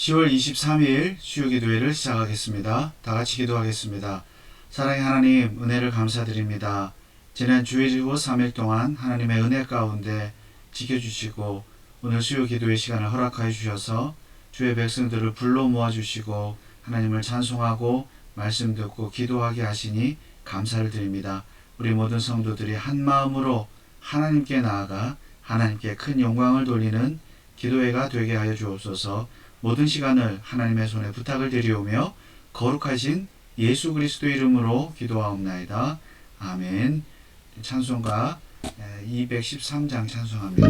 10월 23일 수요기도회를 시작하겠습니다. 다같이 기도하겠습니다. 사랑의 하나님, 은혜를 감사드립니다. 지난 주일이고 3일 동안 하나님의 은혜 가운데 지켜주시고 오늘 수요기도회 시간을 허락하여 주셔서 주의 백성들을 불러 모아주시고 하나님을 찬송하고 말씀 듣고 기도하게 하시니 감사를 드립니다. 우리 모든 성도들이 한 마음으로 하나님께 나아가 하나님께 큰 영광을 돌리는 기도회가 되게 하여 주옵소서. 모든 시간을 하나님의 손에 부탁을 드리오며 거룩하신 예수 그리스도 이름으로 기도하옵나이다. 아멘. 찬송가 213장 찬송합니다.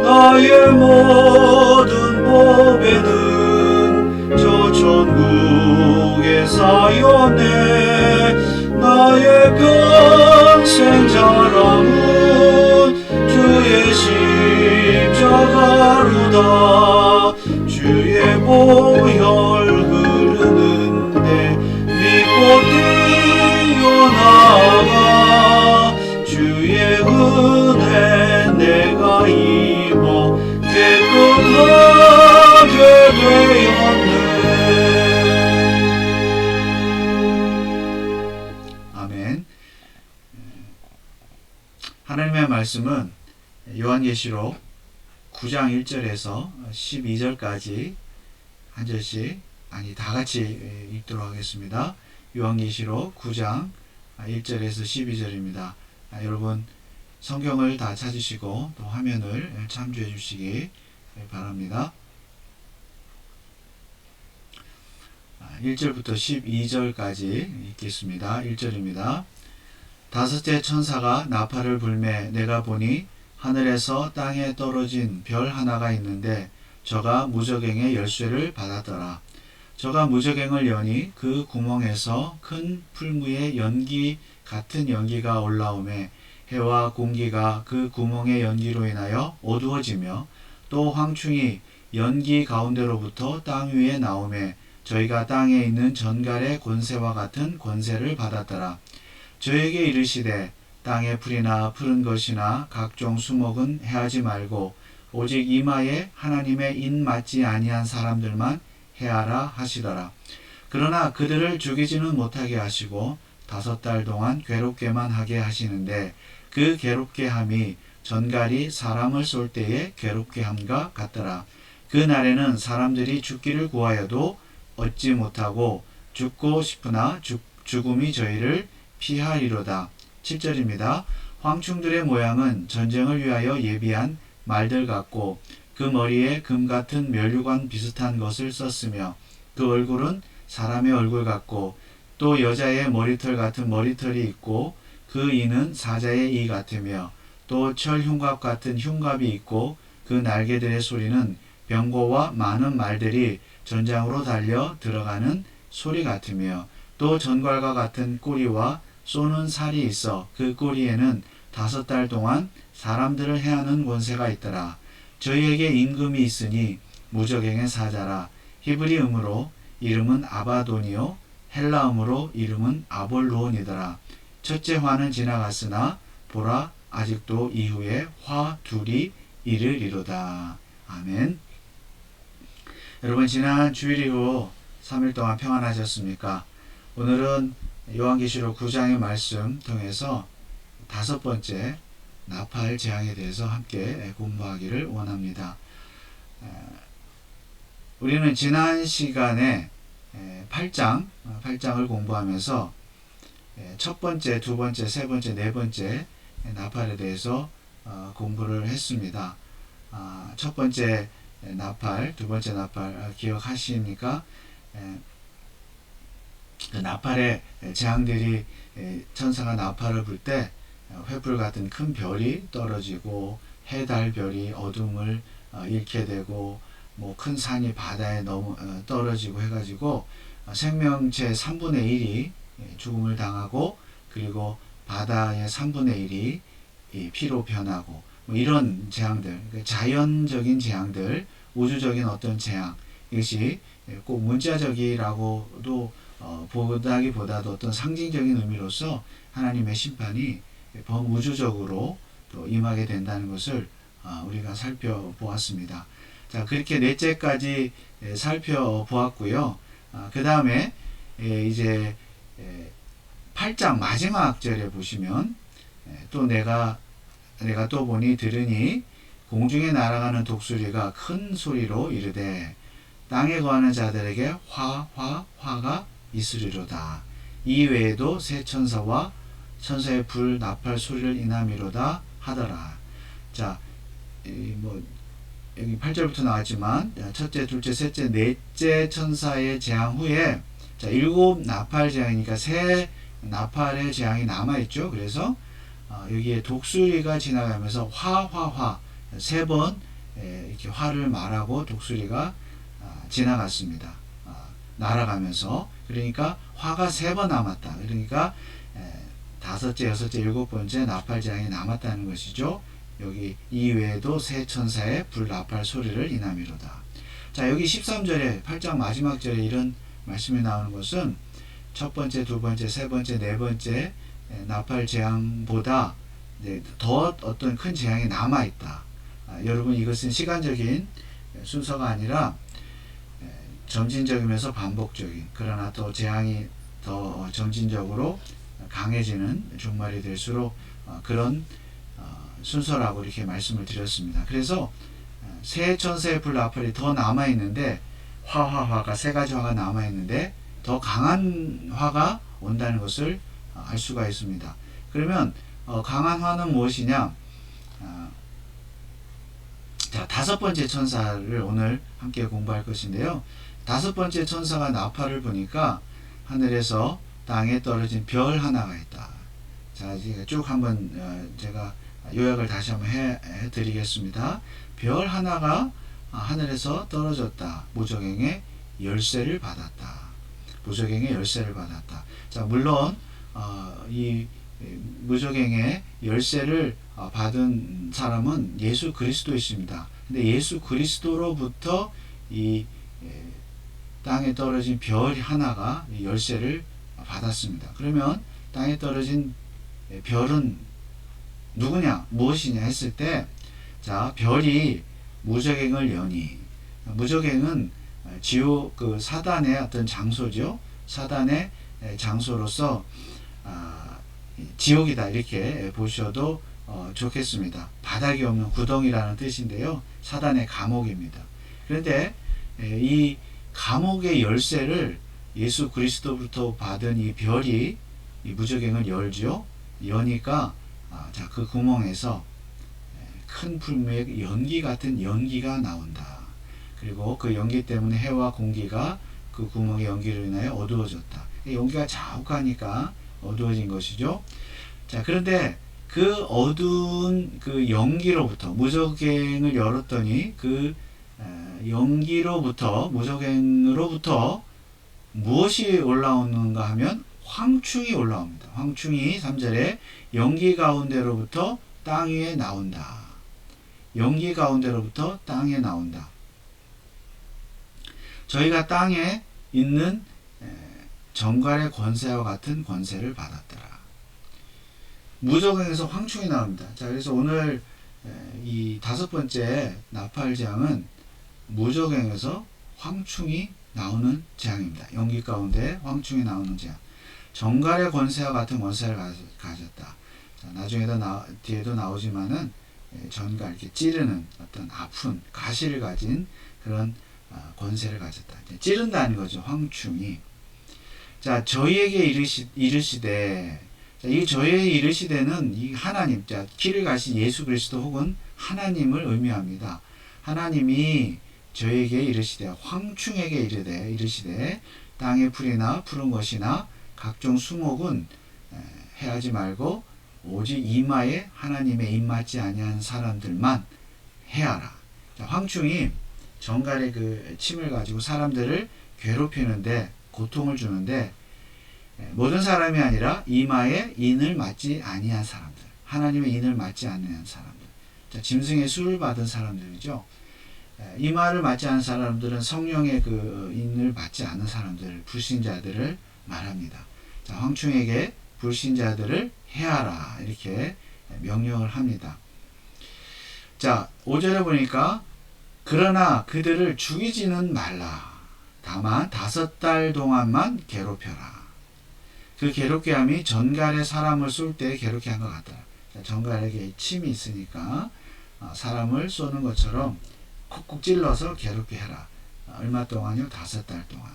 나의 모든 보배는 저 천국에 쌓였네. 나의 평생 자랑은 주의 십자가로다. 주의 보혈 흐르는데 믿고 뛰어나가. 주의 은혜 내가 입어 깨끗하게 되었네. 아멘. 하나님의 말씀은 요한계시록 9장 1절에서 12절까지 한 절씩 다같이 읽도록 하겠습니다. 요한계시록 9장 1절에서 12절입니다. 여러분 성경을 다 찾으시고 또 화면을 참조해 주시기 바랍니다. 1절부터 12절까지 읽겠습니다. 1절입니다. 다섯째 천사가 나팔을 불매 내가 보니 하늘에서 땅에 떨어진 별 하나가 있는데 저가 무저갱의 열쇠를 받았더라. 저가 무저갱을 여니 그 구멍에서 큰 풀무의 연기 같은 연기가 올라오매 해와 공기가 그 구멍의 연기로 인하여 어두워지며 또 황충이 연기 가운데로부터 땅 위에 나오매 저희가 땅에 있는 전갈의 권세와 같은 권세를 받았더라. 저에게 이르시되 땅의 풀이나 푸른 것이나 각종 수목은 해하지 말고 오직 이마에 하나님의 인 맞지 아니한 사람들만 해하라 하시더라. 그러나 그들을 죽이지는 못하게 하시고 5달 동안 괴롭게만 하게 하시는데 그 괴롭게 함이 전갈이 사람을 쏠 때에 괴롭게 함과 같더라. 그 날에는 사람들이 죽기를 구하여도 얻지 못하고 죽고 싶으나 죽음이 저희를 피하리로다. 7절입니다. 황충들의 모양은 전쟁을 위하여 예비한 말들 같고 그 그 머리에 금 같은 면류관 비슷한 것을 썼으며 그 얼굴은 사람의 얼굴 같고 또 여자의 머리털 같은 머리털이 있고 그 이는 사자의 이 같으며 또 철흉갑 같은 흉갑이 있고 그 날개들의 소리는 병고와 많은 말들이 전장으로 달려 들어가는 소리 같으며 또 전갈과 같은 꼬리와 쏘는 살이 있어 그 꼬리에는 5달 동안 사람들을 해하는 권세가 있더라. 저희에게 임금이 있으니 무적행의 사자라. 히브리음으로 이름은 아바돈이요 헬라음으로 이름은 아볼로온이더라. 첫째 화는 지나갔으나 보라 아직도 이후에 화 둘이 이르리로다. 아멘. 여러분 지난 주일 이후 3일 동안 평안하셨습니까? 오늘은 요한계시록 9장의 말씀 통해서 5번째 나팔 재앙에 대해서 함께 공부하기를 원합니다. 우리는 지난 시간에 8장을 공부하면서 첫 번째, 두 번째, 세 번째, 네 번째 나팔에 대해서 공부를 했습니다. 첫 번째 나팔, 두 번째 나팔 기억하십니까? 그 나팔의 재앙들이 천사가 나팔을 불 때 횃불 같은 큰 별이 떨어지고 해, 달, 별이 어둠을 잃게 되고 뭐 큰 산이 바다에 떨어지고 해가지고 생명체 3분의 1이 죽음을 당하고 그리고 바다의 3분의 1이 피로 변하고 뭐 이런 재앙들, 자연적인 재앙들, 우주적인 어떤 재앙, 이것이 꼭 문자적이라고도 보다기보다도 어떤 상징적인 의미로서 하나님의 심판이 범우주적으로 또 임하게 된다는 것을 우리가 살펴보았습니다. 자, 그렇게 넷째까지 살펴보았고요. 그 다음에 이제 8장 마지막 절에 보시면 또 내가 또 보니 들으니 공중에 날아가는 독수리가 큰 소리로 이르되 땅에 거하는 자들에게 화가 있으리로다. 이 외에도 새 천사와 천사의 불 나팔 소리를 인함이로다 하더라. 자, 여기 8절부터 나왔지만 첫째, 둘째, 셋째, 넷째 천사의 재앙 후에 자, 7 나팔 재앙이니까 새 나팔의 재앙이 남아있죠. 그래서 여기에 독수리가 지나가면서 화 3번 이렇게 화를 말하고 독수리가 지나갔습니다. 날아가면서. 그러니까 화가 3번 남았다. 그러니까 5째, 6째, 7번째 나팔 재앙이 남았다는 것이죠. 여기 이외에도 새 천사의 불 나팔 소리를 인함이로다. 자, 여기 13절에 8장 마지막 절에 이런 말씀이 나오는 것은 첫 번째, 두 번째, 세 번째, 네 번째 나팔 재앙보다 더 어떤 큰 재앙이 남아있다. 여러분 이것은 시간적인 순서가 아니라 점진적이면서 반복적인, 그러나 또 재앙이 더 점진적으로 강해지는 종말이 될수록 그런 순서라고 이렇게 말씀을 드렸습니다. 그래서 새 천사의 불 나팔이 더 남아있는데 화가 3가지 화가 남아있는데 더 강한 화가 온다는 것을 알 수가 있습니다. 그러면 강한 화는 무엇이냐? 자, 5번째 천사를 오늘 함께 공부할 것인데요. 5번째 천사가 나팔을 보니까 하늘에서 땅에 떨어진 별 하나가 있다. 자, 이제 쭉 한번 제가 요약을 다시 한번 해드리겠습니다. 별 하나가 하늘에서 떨어졌다. 무적행의 열쇠를 받았다. 무적행의 열쇠를 받았다. 자, 물론 이 무적행의 열쇠를 받은 사람은 예수 그리스도이십니다. 근데 예수 그리스도로부터 이 땅에 떨어진 별 하나가 열쇠를 받았습니다. 그러면 땅에 떨어진 별은 누구냐, 무엇이냐 했을 때, 자, 별이 무적행을 여니, 무적행은 지옥, 사단의 어떤 장소죠. 사단의 장소로서 지옥이다 이렇게 보셔도 좋겠습니다. 바닥이 없는 구덩이라는 뜻인데요. 사단의 감옥입니다. 그런데 이 감옥의 열쇠를 예수 그리스도부터 받은 이 별이 이 무적행을 열죠. 여니까 자, 그 구멍에서 큰 풀무에 연기 같은 연기가 나온다. 그리고 그 연기 때문에 해와 공기가 그 구멍의 연기로 인하여 어두워졌다. 연기가 자욱하니까 어두워진 것이죠. 자, 그런데 그 어두운 그 연기로부터 무적행을 열었더니 그 연기로부터 무적행으로부터 무엇이 올라오는가 하면 황충이 올라옵니다. 황충이 3절에 연기 가운데로부터 땅 위에 나온다. 연기 가운데로부터 땅에 나온다. 저희가 땅에 있는 정갈의 권세와 같은 권세를 받았더라. 무적행에서 황충이 나옵니다. 자, 그래서 오늘 이 5번째 나팔재앙은 무적행에서 황충이 나오는 재앙입니다. 연기 가운데 황충이 나오는 재앙. 정갈의 권세와 같은 권세를 가졌다. 자, 나중에도 뒤에도 나오지만은 전갈 이렇게 찌르는 어떤 아픈 가시를 가진 그런 권세를 가졌다. 찌른다는 거죠. 황충이. 자, 저희에게 이르시되, 자, 이 저희에게 이르시되는 이 하나님, 자, 길을 가신 예수 그리스도 혹은 하나님을 의미합니다. 하나님이 저희에게 이르시되, 황충에게 이르시되, 땅의 풀이나 푸른 것이나 각종 수목은 해하지 말고 오직 이마에 하나님의 입맞지 아니한 사람들만 해하라. 자, 황충이 정갈의 그 침을 가지고 사람들을 괴롭히는데, 고통을 주는데, 모든 사람이 아니라 이마에 인을 맞지 아니한 사람들, 하나님의 인을 맞지 아니한 사람들, 자, 짐승의 수를 받은 사람들이죠. 이마를 맞지 않은 사람들은 성령의 그 인을 받지 않은 사람들, 불신자들을 말합니다. 자, 황충에게 불신자들을 해하라 이렇게 명령을 합니다. 자, 5절에 보니까 그러나 그들을 죽이지는 말라. 다만 5달 동안만 괴롭혀라. 그 괴롭게 함이 전갈에 사람을 쏠 때 괴롭게 한 것 같다. 전갈에게 침이 있으니까 사람을 쏘는 것처럼 콕콕 찔러서 괴롭게 해라. 얼마 동안요? 5달 동안.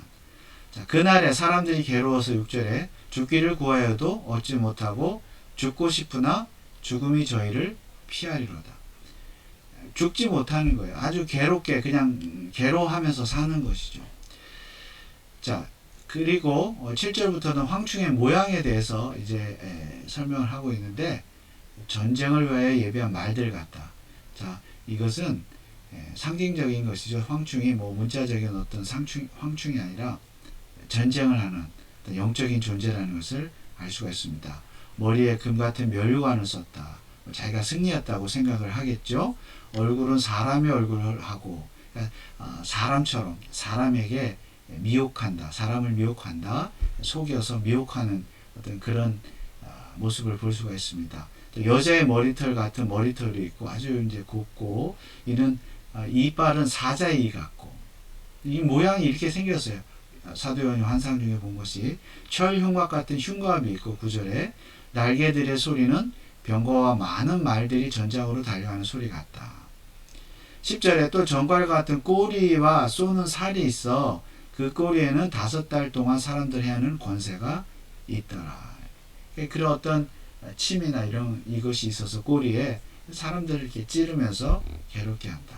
자, 그날에 사람들이 괴로워서 6절에 죽기를 구하여도 얻지 못하고 죽고 싶으나 죽음이 저희를 피하리로다. 죽지 못하는 거예요. 아주 괴롭게 그냥 괴로워하면서 사는 것이죠. 자, 그리고 7절부터는 황충의 모양에 대해서 이제 설명을 하고 있는데, 전쟁을 위하여 예비한 말들 같다. 자, 이것은 상징적인 것이죠. 황충이 뭐 문자적인 어떤 황충이 아니라 전쟁을 하는 영적인 존재라는 것을 알 수가 있습니다. 머리에 금 같은 멸관을 썼다. 자기가 승리했다고 생각을 하겠죠. 얼굴은 사람의 얼굴을 하고, 그러니까 사람처럼 사람에게 미혹한다. 사람을 미혹한다. 속여서 미혹하는 어떤 그런 모습을 볼 수가 있습니다. 또 여자의 머리털 같은 머리털이 있고 아주 이제 곱고, 이는 이빨은 사자의 이 같고, 이 모양이 이렇게 생겼어요. 사도 요한이 환상 중에 본 것이 철 흉곽 같은 흉곽이 있고, 9절에 날개들의 소리는 병거와 많은 말들이 전장으로 달려가는 소리 같다. 10절에 또 정갈 같은 꼬리와 쏘는 살이 있어 그 꼬리에는 5달 동안 사람들 해야 하는 권세가 있더라. 그런 어떤 침이나 이런 이것이 있어서 꼬리에 사람들을 이렇게 찌르면서 괴롭게 한다.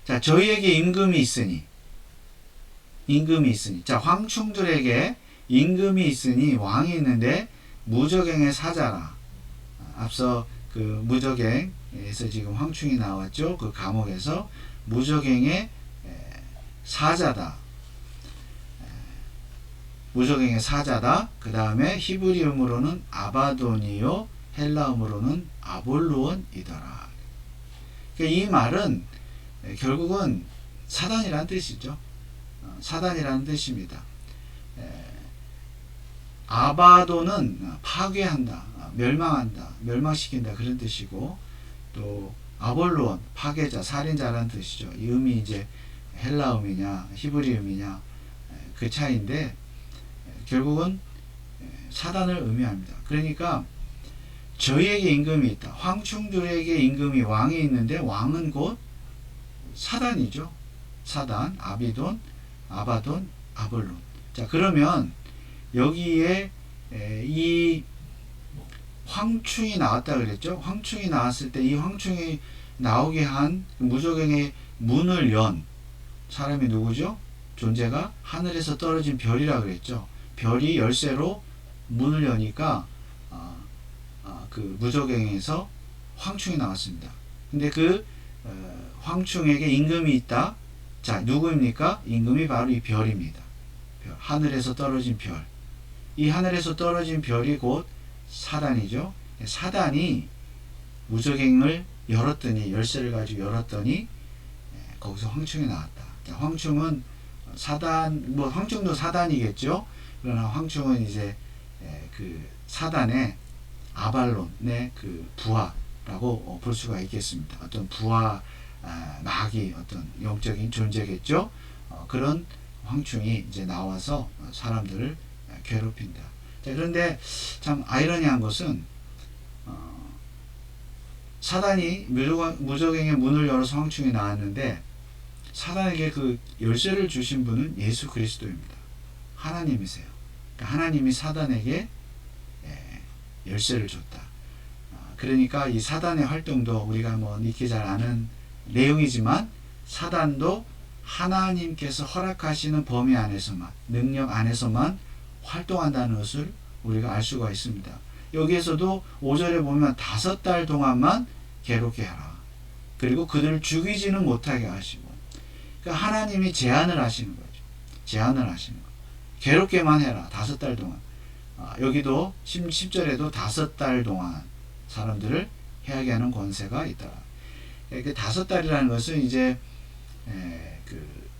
자, 저희에게 임금이 있으니, 자, 황충들에게 임금이 있으니, 왕이 있는데 무적행의 사자라. 앞서 그 무적행에서 지금 황충이 나왔죠. 그 감옥에서 무적행의 사자다. 무적행의 사자다. 그 다음에 히브리음으로는 아바돈이요, 헬라음으로는 아볼루온이더라. 그러니까 이 말은 결국은 사단이라는 뜻이죠. 사단이라는 뜻입니다. 아바돈은 파괴한다, 멸망한다, 멸망시킨다 그런 뜻이고, 또 아볼루온 파괴자, 살인자라는 뜻이죠. 이 음이 이제 헬라음이냐 히브리음이냐 그 차이인데, 결국은 사단을 의미합니다. 그러니까 저희에게 임금이 있다. 황충들에게 임금이, 왕이 있는데, 왕은 곧 사단이죠. 사단, 아비돈, 아바돈, 아볼론. 자, 그러면 여기에 이 황충이 나왔다 그랬죠. 황충이 나왔을 때 이 황충이 나오게 한 무저갱의 문을 연 사람이 누구죠? 존재가 하늘에서 떨어진 별이라 그랬죠. 별이 열쇠로 문을 여니까 그 무저갱에서 황충이 나왔습니다. 근데 그 황충에게 임금이 있다. 자, 누구입니까? 임금이 바로 이 별입니다. 별, 하늘에서 떨어진 별. 이 하늘에서 떨어진 별이 곧 사단이죠. 사단이 무저갱을 열었더니, 열쇠를 가지고 열었더니 거기서 황충이 나왔다. 자, 황충은 사단, 뭐 황충도 사단이겠죠. 그러나 황충은 이제 그 사단의 아발론의 그 부하라고 볼 수가 있겠습니다. 어떤 부하, 마귀, 어떤 영적인 존재겠죠. 그런 황충이 이제 나와서 사람들을 괴롭힌다. 자, 그런데 참 아이러니한 것은 사단이 무저갱의 문을 열어서 황충이 나왔는데 사단에게 그 열쇠를 주신 분은 예수 그리스도입니다. 하나님이세요. 그러니까 하나님이 사단에게 열쇠를 줬다. 그러니까 이 사단의 활동도 우리가 뭐 익히 잘 아는 내용이지만 사단도 하나님께서 허락하시는 범위 안에서만, 능력 안에서만 활동한다는 것을 우리가 알 수가 있습니다. 여기에서도 5절에 보면 5달 동안만 괴롭게 하라. 그리고 그들을 죽이지는 못하게 하시고, 그러니까 하나님이 제한을 하시는 거죠. 제한을 하시는 거. 괴롭게만 해라. 5달 동안. 여기도 10절에도 5달 동안 사람들을 해하게 하는 권세가 있다. 그 5달이라는 것은 이제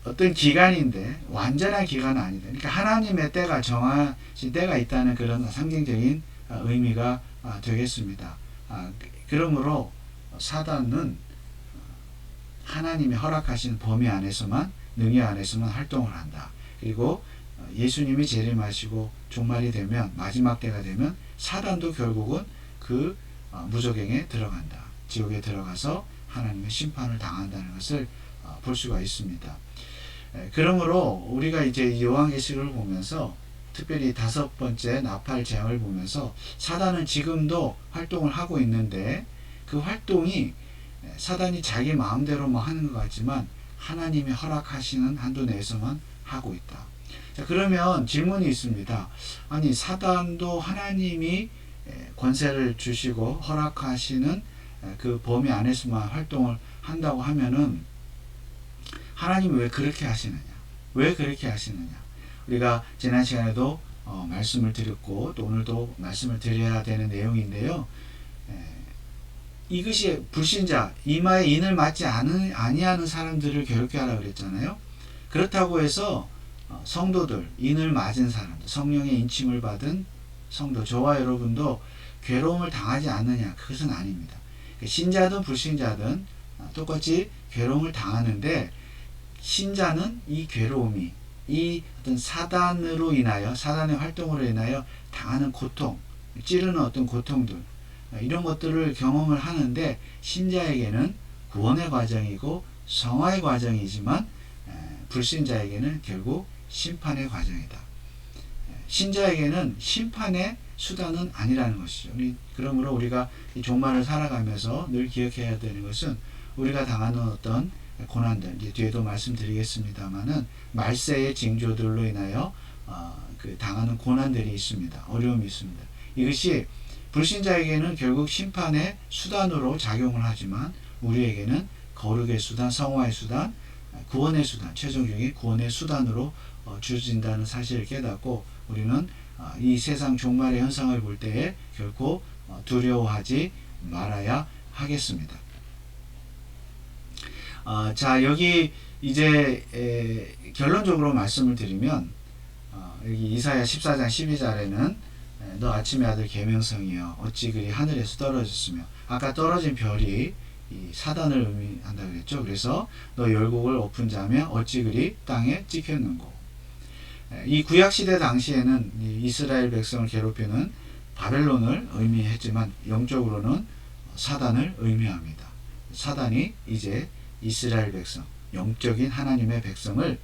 어떤 기간인데 완전한 기간은 아니다. 그러니까 하나님의 때가 정하신 때가 있다는 그런 상징적인 의미가 되겠습니다. 그러므로 사단은 하나님이 허락하신 범위 안에서만, 능력 안에서만 활동을 한다. 그리고 예수님이 재림하시고 종말이 되면, 마지막 때가 되면 사단도 결국은 그 무저갱에 들어간다. 지옥에 들어가서 하나님의 심판을 당한다는 것을 볼 수가 있습니다. 그러므로 우리가 이제 요한계시록을 보면서 특별히 5번째 나팔 재앙을 보면서 사단은 지금도 활동을 하고 있는데 그 활동이 사단이 자기 마음대로 뭐 하는 것 같지만 하나님이 허락하시는 한도 내에서만 하고 있다. 자, 그러면 질문이 있습니다. 아니, 사단도 하나님이 권세를 주시고 허락하시는 그 범위 안에서만 활동을 한다고 하면은 하나님이 왜 그렇게 하시느냐? 왜 그렇게 하시느냐? 우리가 지난 시간에도 말씀을 드렸고 또 오늘도 말씀을 드려야 되는 내용인데요. 이것이 불신자, 이마에 인을 맞지 아니하는 사람들을 괴롭게 하라 그랬잖아요. 그렇다고 해서 성도들, 인을 맞은 사람들, 성령의 인침을 받은 성도, 저와 여러분도 괴로움을 당하지 않느냐? 그것은 아닙니다. 신자든 불신자든 똑같이 괴로움을 당하는데 신자는 이 괴로움이, 이 어떤 사단으로 인하여, 사단의 활동으로 인하여 당하는 고통, 찌르는 어떤 고통들, 이런 것들을 경험을 하는데 신자에게는 구원의 과정이고 성화의 과정이지만 불신자에게는 결국 심판의 과정이다. 신자에게는 심판의 수단은 아니라는 것이죠. 그러므로 우리가 이 종말을 살아가면서 늘 기억해야 되는 것은 우리가 당하는 어떤 고난들, 이제 뒤에도 말씀드리겠습니다만은 말세의 징조들로 인하여 그 당하는 고난들이 있습니다. 어려움이 있습니다. 이것이 불신자에게는 결국 심판의 수단으로 작용을 하지만 우리에게는 거룩의 수단, 성화의 수단, 구원의 수단, 최종적인 구원의 수단으로 주어진다는 사실을 깨닫고 우리는 이 세상 종말의 현상을 볼 때에 결코 두려워하지 말아야 하겠습니다. 자, 여기 이제 결론적으로 말씀을 드리면 여기 이사야 14장 12절에는 너 아침의 아들 계명성이여 어찌 그리 하늘에서 떨어졌으며, 아까 떨어진 별이 이 사단을 의미한다 그랬죠. 그래서 너 열국을 엎은 자며 어찌 그리 땅에 찍혔는고. 이 구약시대 당시에는 이 이스라엘 백성을 괴롭히는 바벨론을 의미했지만 영적으로는 사단을 의미합니다. 사단이 이제 이스라엘 백성, 영적인 하나님의 백성을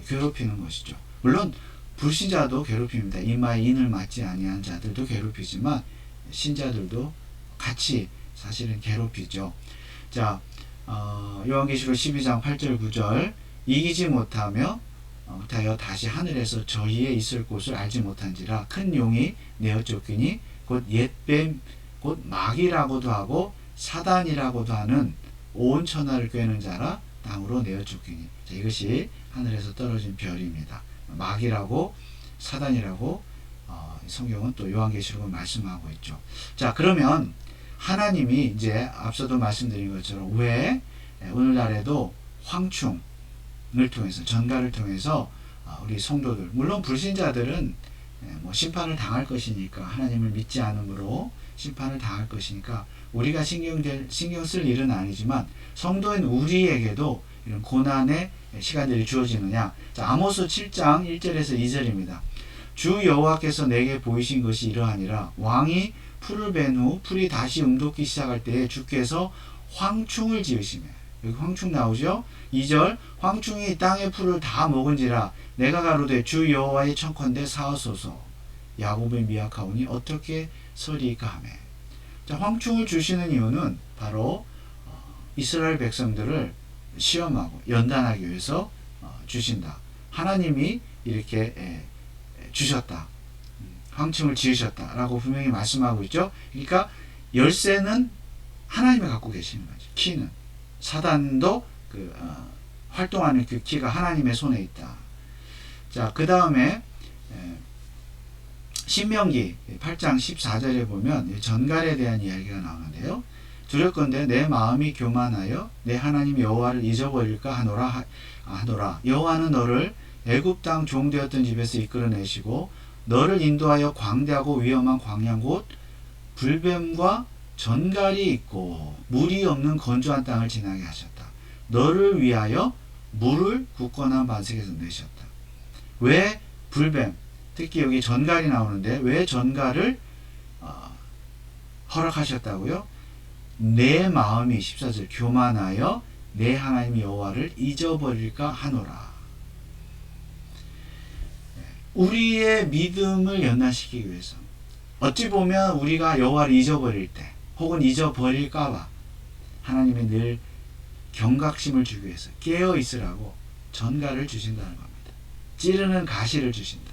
괴롭히는 것이죠. 물론 불신자도 괴롭힙니다. 이마에 인을 맞지 아니한 자들도 괴롭히지만 신자들도 같이 사실은 괴롭히죠. 자, 요한계시록 12장 8절 9절 이기지 못하며 타여 다시 하늘에서 저희에 있을 곳을 알지 못한지라 큰 용이 내어 쫓기니 곧 옛뱀 곧 마귀라고도 하고 사단이라고도 하는 온 천하를 꿰는 자라 땅으로 내어 쫓기니. 자, 이것이 하늘에서 떨어진 별입니다. 마귀라고 사단이라고 성경은 또 요한계시록은 말씀하고 있죠. 자, 그러면 하나님이 이제 앞서도 말씀드린 것처럼 왜 오늘날에도 황충을 통해서 전가를 통해서 우리 성도들 물론 불신자들은 뭐 심판을 당할 것이니까 하나님을 믿지 않으므로 심판을 당할 것이니까 우리가 신경 쓸 일은 아니지만 성도인 우리에게도 이런 고난의 시간들이 주어지느냐. 자, 아모스 7장 1절에서 2절입니다. 주 여호와께서 내게 보이신 것이 이러하니라. 왕이 풀을 벤 후 풀이 다시 움돋기 시작할 때에 주께서 황충을 지으시며. 여기 황충 나오죠. 2절 황충이 땅의 풀을 다 먹은지라 내가 가로되 주 여호와의 청컨대 사하소서. 야곱의 미약하오니 어떻게 서리이까 하매. 자, 황충을 주시는 이유는 바로 이스라엘 백성들을 시험하고 연단하기 위해서 주신다. 하나님이 이렇게 주셨다. 황충을 지으셨다 라고 분명히 말씀하고 있죠. 그러니까 열쇠는 하나님이 갖고 계시는 거죠. 키는 사단도 활동하는 그 키가 하나님의 손에 있다. 자, 그 다음에 신명기 8장 14절에 보면 전갈에 대한 이야기가 나오는데요. 두렵건대 내 마음이 교만하여 내 하나님 여호와를 잊어버릴까 하노라. 여호와는 너를 애굽 땅 종되었던 집에서 이끌어내시고 너를 인도하여 광대하고 위험한 광야 곧 불뱀과 전갈이 있고 물이 없는 건조한 땅을 지나게 하셨다. 너를 위하여 물을 굳건한 반석에서 내셨다. 왜 불뱀, 특히 여기 전갈이 나오는데 왜 전갈을 허락하셨다고요? 내 마음이 14절 교만하여 내 하나님 여호와를 잊어버릴까 하노라. 우리의 믿음을 연단시키기 위해서 어찌 보면 우리가 여호와를 잊어버릴 때 혹은 잊어버릴까봐 하나님이 늘 경각심을 주기 위해서 깨어 있으라고 전갈을 주신다는 겁니다. 찌르는 가시를 주신다.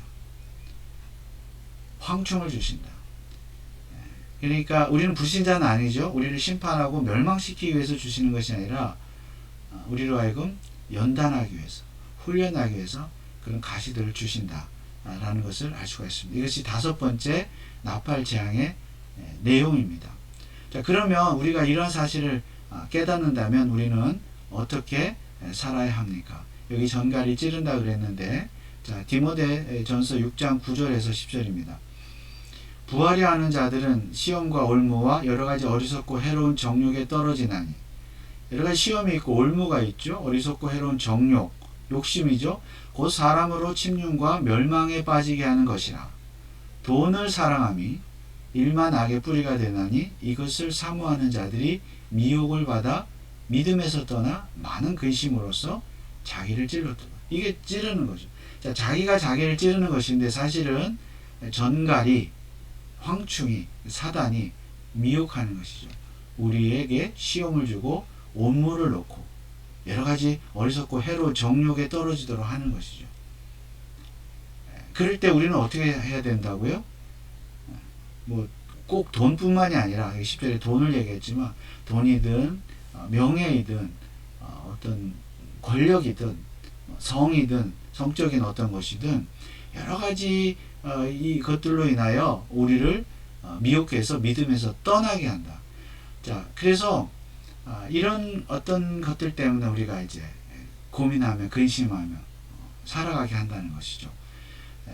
황충을 주신다. 그러니까 우리는 불신자는 아니죠. 우리를 심판하고 멸망시키기 위해서 주시는 것이 아니라 우리로 하여금 연단하기 위해서 훈련하기 위해서 그런 가시들을 주신다 라는 것을 알 수가 있습니다. 이것이 5번째 나팔 재앙의 내용입니다. 자, 그러면 우리가 이런 사실을 깨닫는다면 우리는 어떻게 살아야 합니까? 여기 전갈이 찌른다 그랬는데, 자, 디모데 전서 6장 9절에서 10절입니다. 부하려 하는 자들은 시험과 올무와 여러가지 어리석고 해로운 정욕에 떨어지나니. 여러가지 시험이 있고 올무가 있죠. 어리석고 해로운 정욕, 욕심이죠. 곧 사람으로 침륜과 멸망에 빠지게 하는 것이라. 돈을 사랑함이 일만 악의 뿌리가 되나니 이것을 사모하는 자들이 미혹을 받아 믿음에서 떠나 많은 근심으로써 자기를 찔렀다. 이게 찌르는 거죠. 자, 자기가 자기를 찌르는 것인데 사실은 전갈이 황충이 사단이 미혹하는 것이죠. 우리에게 시험을 주고 온물을 놓고 여러가지 어리석고 해로 정욕에 떨어지도록 하는 것이죠. 그럴 때 우리는 어떻게 해야 된다고요? 뭐 꼭 돈뿐만이 아니라 10절에 돈을 얘기했지만 돈이든 명예이든 어떤 권력이든 성이든 성적인 어떤 것이든 여러가지 이것들로 인하여 우리를 미혹해서 믿음에서 떠나게 한다. 자, 그래서 이런 어떤 것들 때문에 우리가 이제 고민하며 근심하며 살아가게 한다는 것이죠.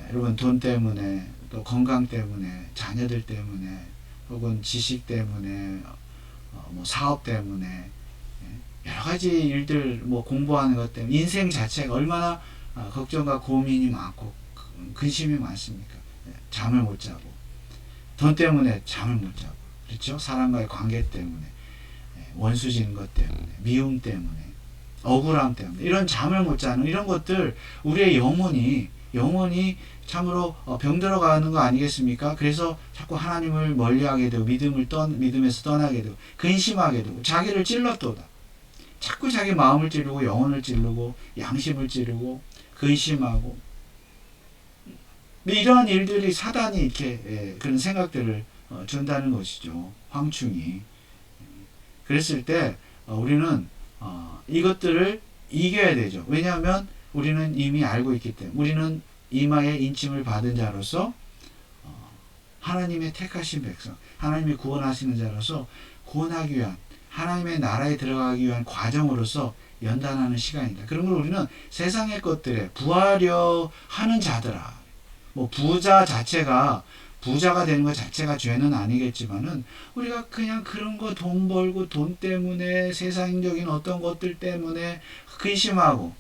여러분, 돈 때문에 또 건강 때문에 자녀들 때문에 혹은 지식 때문에 뭐 사업 때문에 여러 가지 일들 뭐 공부하는 것 때문에 인생 자체가 얼마나 걱정과 고민이 많고 근심이 많습니까? 잠을 못 자고 돈 때문에 잠을 못 자고 그렇죠? 사람과의 관계 때문에 원수 지는 것 때문에 미움 때문에 억울함 때문에 이런 잠을 못 자는 이런 것들 우리의 영혼이 영혼이 참으로 병들어가는 거 아니겠습니까? 그래서 자꾸 하나님을 멀리하게 되고 믿음에서 떠나게 되고 근심하게 되고 자기를 찔렀도다. 자꾸 자기 마음을 찌르고 영혼을 찌르고 양심을 찌르고 근심하고 이러한 일들이 사단이 이렇게 그런 생각들을 준다는 것이죠. 황충이. 그랬을 때 우리는 이것들을 이겨야 되죠. 왜냐하면 우리는 이미 알고 있기 때문에 우리는 이마에 인침을 받은 자로서 하나님의 택하신 백성, 하나님이 구원하시는 자로서 구원하기 위한 하나님의 나라에 들어가기 위한 과정으로서 연단하는 시간이다. 그러므로 우리는 세상의 것들에 부하려 하는 자들아, 부자가 되는 것 자체가 죄는 아니겠지만은 우리가 그냥 그런 거 돈 벌고 돈 때문에 세상적인 어떤 것들 때문에 근심하고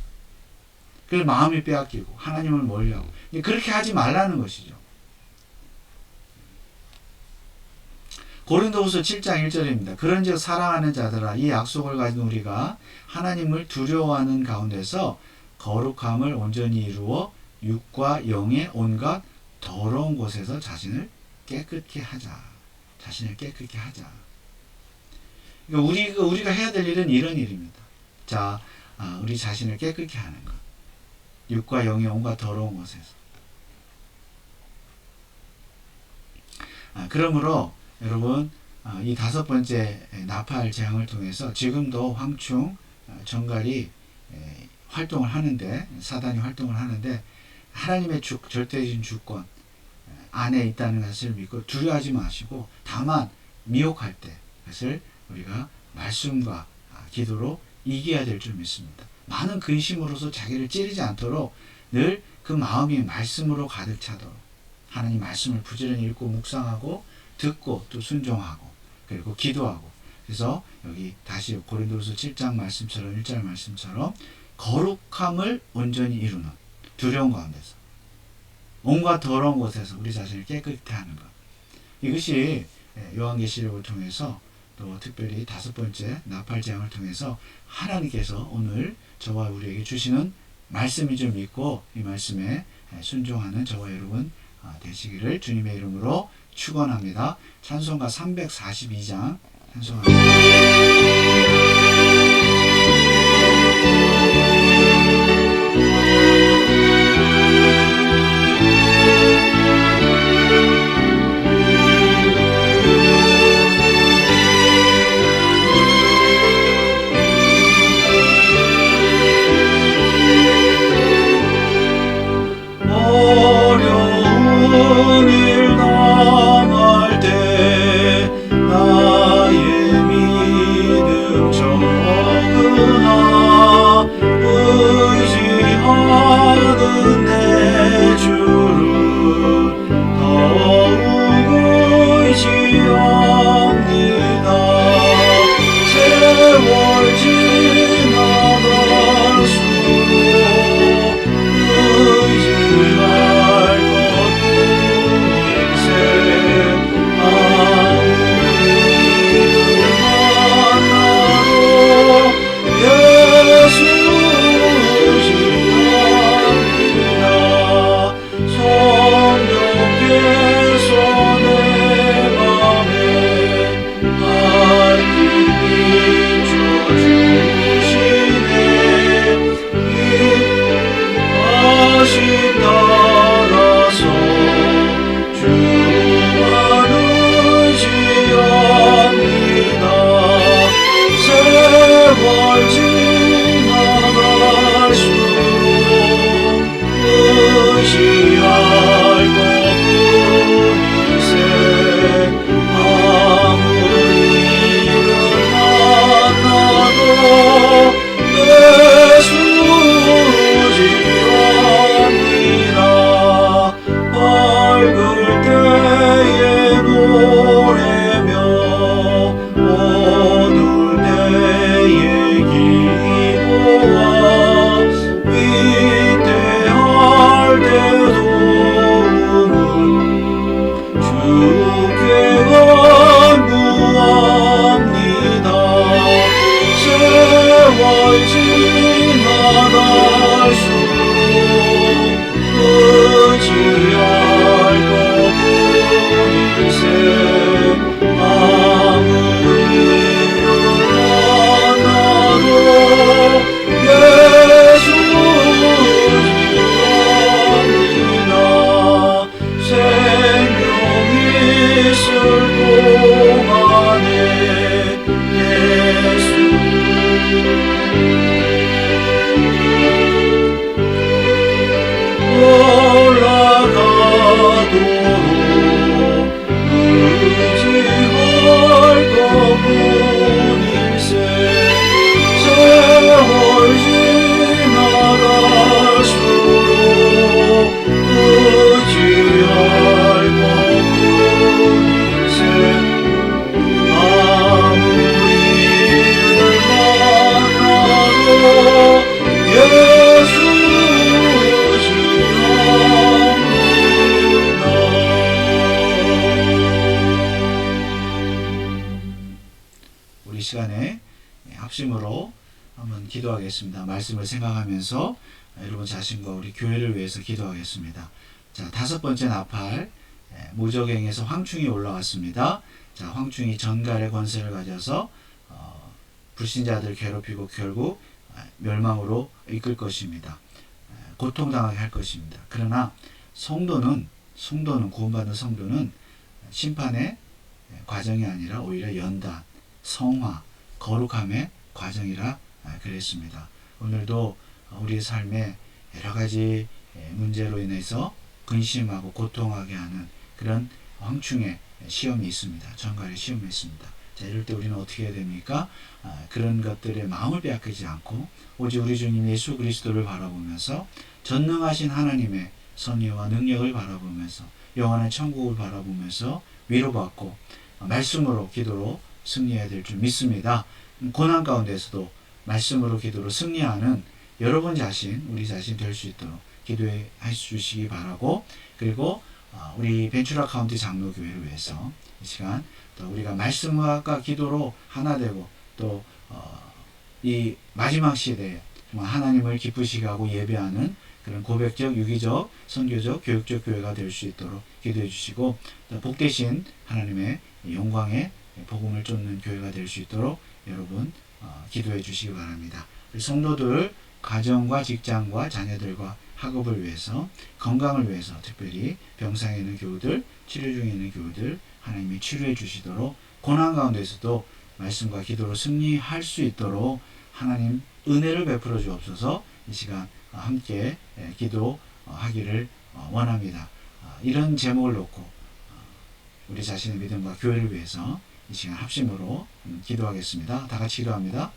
그 마음이 빼앗기고 하나님을 멀리하고 그렇게 하지 말라는 것이죠. 고린도후서 7장 1절입니다. 그런즉 사랑하는 자들아 이 약속을 가진 우리가 하나님을 두려워하는 가운데서 거룩함을 온전히 이루어 육과 영의 온갖 더러운 곳에서 자신을 깨끗게 하자. 자신을 깨끗게 하자. 그러니까 우리가 해야 될 일은 이런 일입니다. 자, 우리 자신을 깨끗게 하는 것. 육과 영의 온갖 더러운 곳에서. 그러므로 여러분 이 5번째 나팔 재앙을 통해서 지금도 황충 정갈이 활동을 하는데 사단이 활동을 하는데 하나님의 절대적인 주권 안에 있다는 것을 믿고 두려워하지 마시고 다만 미혹할 때 그것을 우리가 말씀과 기도로 이겨야 될 줄 믿습니다. 많은 근심으로서 자기를 찌르지 않도록 늘 그 마음이 말씀으로 가득 차도록 하나님 말씀을 부지런히 읽고 묵상하고 듣고 또 순종하고 그리고 기도하고 그래서 여기 다시 고린도후서 7장 말씀처럼 1절 말씀처럼 거룩함을 온전히 이루는 두려운 가운데서 온갖 더러운 곳에서 우리 자신을 깨끗게 하는 것 이것이 요한계시록을 통해서 또 특별히 5번째 나팔 재앙을 통해서 하나님께서 오늘 저와 우리에게 주시는 말씀인 줄 믿고 이 말씀에 순종하는 저와 여러분 되시기를 주님의 이름으로 축원합니다. 찬송가 342장 찬송합니다. 나의 믿음 우리 시간에 합심으로 한번 기도하겠습니다. 말씀을 생각하면서 여러분 자신과 우리 교회를 위해서 기도하겠습니다. 자, 5번째 나팔, 무적행에서 황충이 올라왔습니다. 자, 황충이 전갈의 권세를 가져서 불신자들 괴롭히고 결국 멸망으로 이끌 것입니다. 고통당하게 할 것입니다. 그러나 성도는 구원받은 성도는 심판의 과정이 아니라 오히려 연단, 성화, 거룩함의 과정이라 그랬습니다. 오늘도 우리의 삶에 여러 가지 문제로 인해서 근심하고 고통하게 하는 그런 황충의 시험이 있습니다. 전갈의 시험이 있습니다. 자, 이럴 때 우리는 어떻게 해야 됩니까? 그런 것들에 마음을 빼앗기지 않고 오직 우리 주님 예수 그리스도를 바라보면서 전능하신 하나님의 섭리와 능력을 바라보면서 영원한 천국을 바라보면서 위로받고 말씀으로 기도로 승리해야 될 줄 믿습니다. 고난 가운데서도 말씀으로 기도로 승리하는 여러분 자신, 우리 자신 될 수 있도록 기도해 주시기 바라고, 그리고 우리 벤츄라 카운티 장로교회를 위해서 이 시간 또 우리가 말씀과 기도로 하나 되고 또 이 마지막 시대에 정말 하나님을 기쁘시게 하고 예배하는 그런 고백적, 유기적, 선교적, 교육적 교회가 될 수 있도록 기도해 주시고, 또 복되신 하나님의 영광의 복음을 쫓는 교회가 될 수 있도록 여러분 기도해 주시기 바랍니다. 우리 성도들 가정과 직장과 자녀들과 학업을 위해서, 건강을 위해서, 특별히 병상에 있는 교우들, 치료 중에 있는 교우들 하나님이 치료해 주시도록, 고난 가운데서도 말씀과 기도로 승리할 수 있도록 하나님 은혜를 베풀어 주옵소서. 이 시간 함께 기도하기를 원합니다. 이런 제목을 놓고 우리 자신의 믿음과 교회를 위해서 이 시간 합심으로 기도하겠습니다. 다 같이 기도합니다.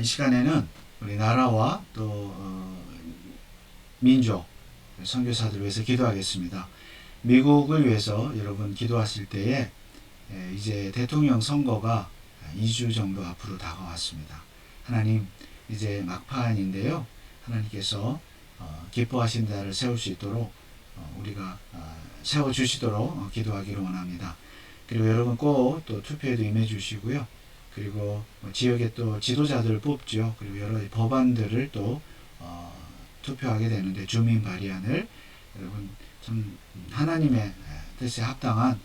이 시간에는 우리 나라와 또 민족, 선교사들을 위해서 기도하겠습니다. 미국을 위해서 여러분 기도하실 때에 이제 대통령 선거가 2주 정도 앞으로 다가왔습니다. 하나님, 이제 막판인데요. 하나님께서 기뻐하신 자를 세울 수 있도록 우리가 세워주시도록 기도하기를 원합니다. 그리고 여러분 꼭 또 투표에도 임해 주시고요. 그리고 지역에 또 지도자들을 뽑죠. 그리고 여러 법안들을 또 투표하게 되는데 주민 발의안을 여러분 참 하나님의 뜻에 합당한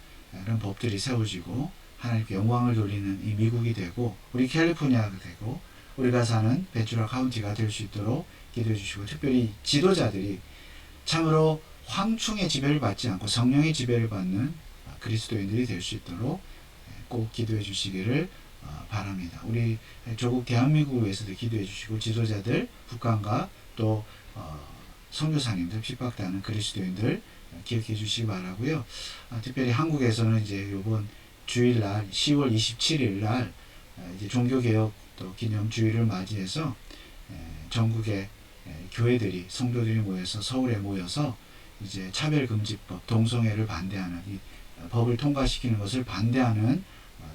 이런 법들이 세워지고 하나님께 영광을 돌리는 이 미국이 되고 우리 캘리포니아가 되고 우리가 사는 벤츄라 카운티가 될 수 있도록 기도해 주시고 특별히 지도자들이 참으로 황충의 지배를 받지 않고 성령의 지배를 받는 그리스도인들이 될 수 있도록 꼭 기도해 주시기를 바랍니다. 우리 조국 대한민국을 위해서도 기도해 주시고 지도자들 북한과 또 선교사님들 핍박당하는 그리스도인들 기억해 주시기 바라고요. 특별히 한국에서는 이제 이번 주일날 10월 27일 날 이제 종교개혁 또 기념 주일을 맞이해서 전국의 교회들이 성도들이 모여서 서울에 모여서 이제 차별금지법 동성애를 반대하는 이 법을 통과시키는 것을 반대하는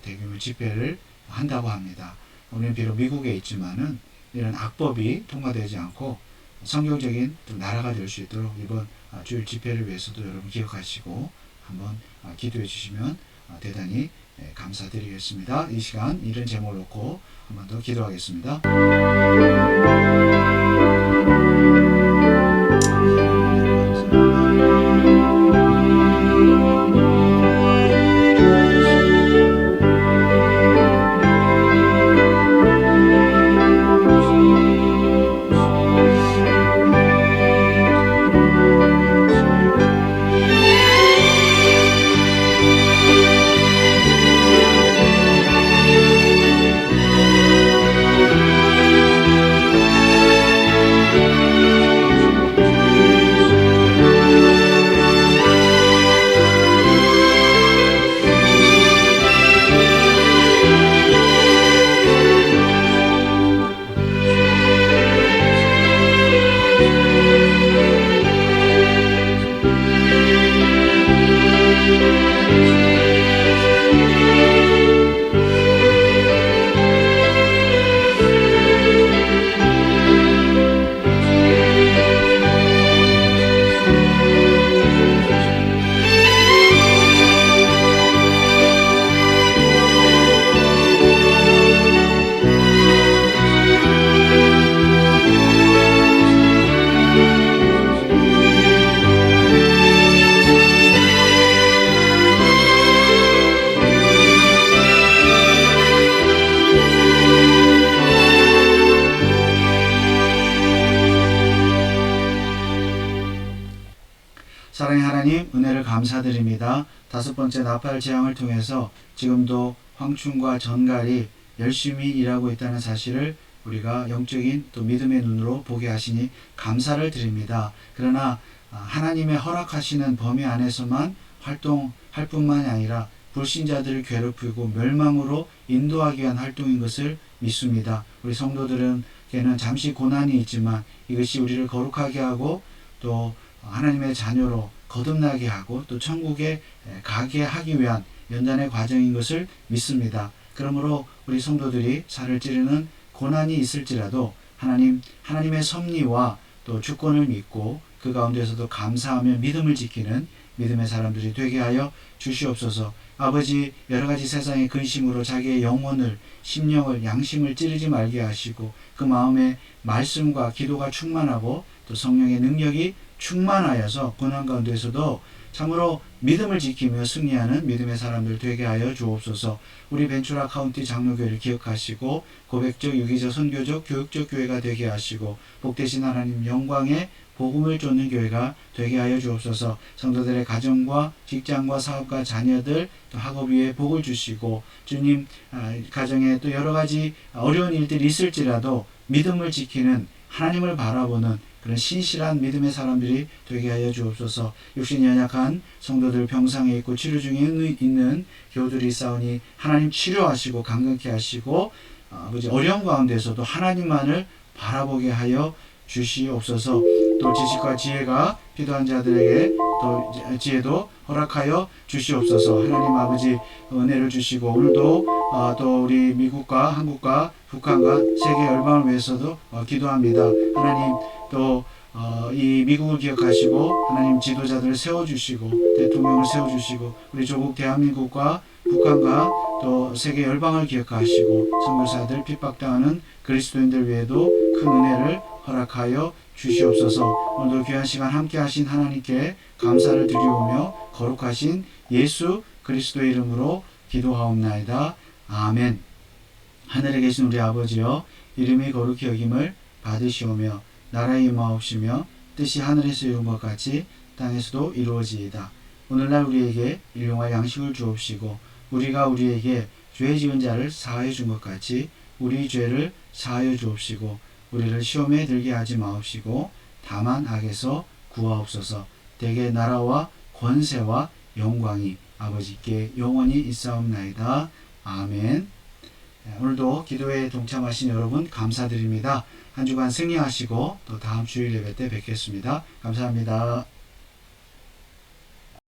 대규모 집회를 한다고 합니다. 우리는 비록 미국에 있지만은 이런 악법이 통과되지 않고 성경적인 나라가 될 수 있도록 이번 주일 집회를 위해서도 여러분 기억하시고 한번 기도해 주시면 대단히 감사드리겠습니다. 이 시간 이런 제목을 놓고 한번 더 기도하겠습니다. 사랑의 하나님, 은혜를 감사드립니다. 다섯 번째 나팔 재앙을 통해서 지금도 황충과 전갈이 열심히 일하고 있다는 사실을 우리가 영적인 또 믿음의 눈으로 보게 하시니 감사를 드립니다. 그러나 하나님의 허락하시는 범위 안에서만 활동할 뿐만이 아니라 불신자들을 괴롭히고 멸망으로 인도하기 위한 활동인 것을 믿습니다. 우리 성도들에게는 잠시 고난이 있지만 이것이 우리를 거룩하게 하고 또 하나님의 자녀로 거듭나게 하고 또 천국에 가게 하기 위한 연단의 과정인 것을 믿습니다. 그러므로 우리 성도들이 살을 찌르는 고난이 있을지라도 하나님의 섭리와 또 주권을 믿고 그 가운데서도 감사하며 믿음을 지키는 믿음의 사람들이 되게 하여 주시옵소서. 아버지, 여러가지 세상의 근심으로 자기의 영혼을, 심령을, 양심을 찌르지 말게 하시고 그 마음에 말씀과 기도가 충만하고 또 성령의 능력이 충만하여서 고난 가운데서도 참으로 믿음을 지키며 승리하는 믿음의 사람들 되게 하여 주옵소서. 우리 벤츄라 카운티 장로교회를 기억하시고 고백적, 유기적, 선교적, 교육적 교회가 되게 하시고 복되신 하나님 영광의 복음을 쫓는 교회가 되게 하여 주옵소서. 성도들의 가정과 직장과 사업과 자녀들 또 학업 위에 복을 주시고 주님 가정에 또 여러 가지 어려운 일들이 있을지라도 믿음을 지키는 하나님을 바라보는 그런 신실한 믿음의 사람들이 되게 하여 주옵소서. 육신이 연약한 성도들 병상에 있고 치료 중에 있는 교우들이 있사오니 하나님 치료하시고 강건케 하시고 아버지 어려운 가운데서도 하나님만을 바라보게 하여 주시옵소서. 또 지식과 지혜가 필요한 자들에게 또 지혜도 허락하여 주시옵소서. 하나님 아버지 은혜를 주시고 오늘도 또 우리 미국과 한국과 북한과 세계 열방을 위해서도 기도합니다. 하나님 또 이 미국을 기억하시고 하나님 지도자들을 세워주시고 대통령을 세워주시고 우리 조국 대한민국과 북한과 또 세계 열방을 기억하시고 선교사들 핍박당하는 그리스도인들 위에도 큰 은혜를 허락하여 주시옵소서. 오늘도 귀한 시간 함께 하신 하나님께 감사를 드리오며 거룩하신 예수 그리스도의 이름으로 기도하옵나이다. 아멘. 하늘에 계신 우리 아버지여, 이름이 거룩히 여김을 받으시오며 나라의 임하옵시며 뜻이 하늘에서 이룬 것 같이 땅에서도 이루어지이다. 오늘날 우리에게 일용할 양식을 주옵시고 우리가 우리에게 죄 지은 자를 사하여 준 것 같이 우리 죄를 사하여 주옵시고 우리를 시험에 들게 하지 마옵시고 다만 악에서 구하옵소서. 대개 나라와 권세와 영광이 아버지께 영원히 있사옵나이다. 아멘. 오늘도 기도에 동참하신 여러분 감사드립니다. 한 주간 승리하시고 또 다음 주일 예배 때 뵙겠습니다. 감사합니다.